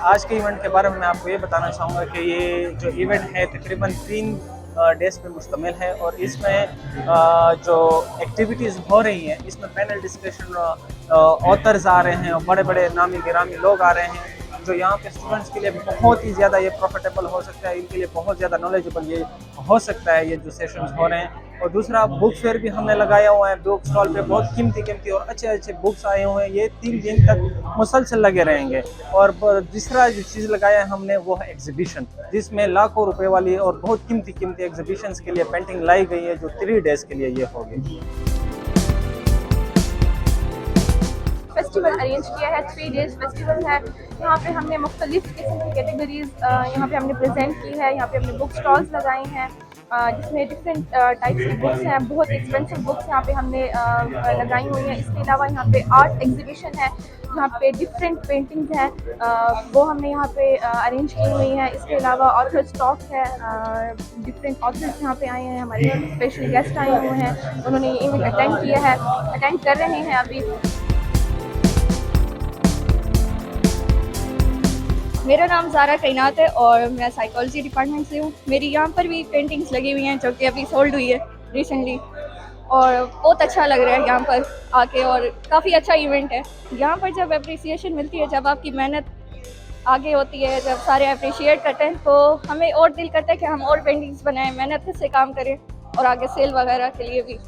आज के इवेंट के बारे में मैं आपको ये बताना चाहूँगा कि ये जो इवेंट है तकरीबन 3 डेज़ पे मुश्तमिल है और इसमें जो एक्टिविटीज़ हो रही हैं इसमें पैनल डिस्कशन, ऑथर्स आ रहे हैं और बड़े-बड़े नामी गिरामी लोग आ रहे हैं जो यहाँ पे स्टूडेंट्स के लिए बहुत ही ज़्यादा ये प्रॉफिटेबल हो सकता है, इनके लिए बहुत ज़्यादा नॉलेजेबल ये हो सकता है ये जो सेशंस हो रहे हैं। और दूसरा बुक फेयर भी हमने लगाया हुआ है, बुक स्टॉल पे बहुत कीमती और अच्छे बुक्स आए हुए हैं, ये 3 दिन तक मुसलसल लगे रहेंगे। और दूसरा जो चीज़ लगाया है हमने वो है एग्जीबिशन, जिसमें लाखों रुपए वाली और बहुत कीमती एग्जीबिशंस के लिए पेंटिंग लाई गई है जो 3 डेज़ के लिए ये होगी। फेस्टिवल अरेंज किया है, 3 डेज़ फेस्टिवल है। यहाँ पे हमने मुख्तलिफ़ किस्म की कैटेगरीज यहाँ पे हमने प्रेजेंट की है। यहाँ पे हमने बुक स्टॉल्स लगाए हैं जिसमें डिफरेंट टाइप्स की बुक्स हैं, बहुत एक्सपेंसिव बुक्स यहाँ पे हमने लगाई हुई हैं। इसके अलावा यहाँ पे आर्ट एग्जीबिशन है जहाँ पे डिफरेंट पेंटिंग्स हैं, वो हमने यहाँ पे अरेंज की हुई हैं। इसके अलावा ऑथर स्टॉक है, डिफरेंट ऑथर्स यहाँ पे आए हैं, हमारे स्पेशल गेस्ट आए हुए हैं, उन्होंने ये इवेंट अटेंड किया है, अटेंड कर रहे हैं अभी। मेरा नाम ज़ारा कैनात है और मैं साइकोलॉजी डिपार्टमेंट से हूँ। मेरी यहाँ पर भी पेंटिंग्स लगी हुई हैं जो कि अभी सोल्ड हुई है रिसेंटली, और बहुत अच्छा लग रहा है यहाँ पर आके और काफ़ी अच्छा इवेंट है। यहाँ पर जब अप्रिसिएशन मिलती है, जब आपकी मेहनत आगे होती है, जब सारे अप्रिशिएट करते हैं तो हमें और दिल करता है कि हम और पेंटिंग्स बनाएं, मेहनत से काम करें और आगे सेल वगैरह के लिए भी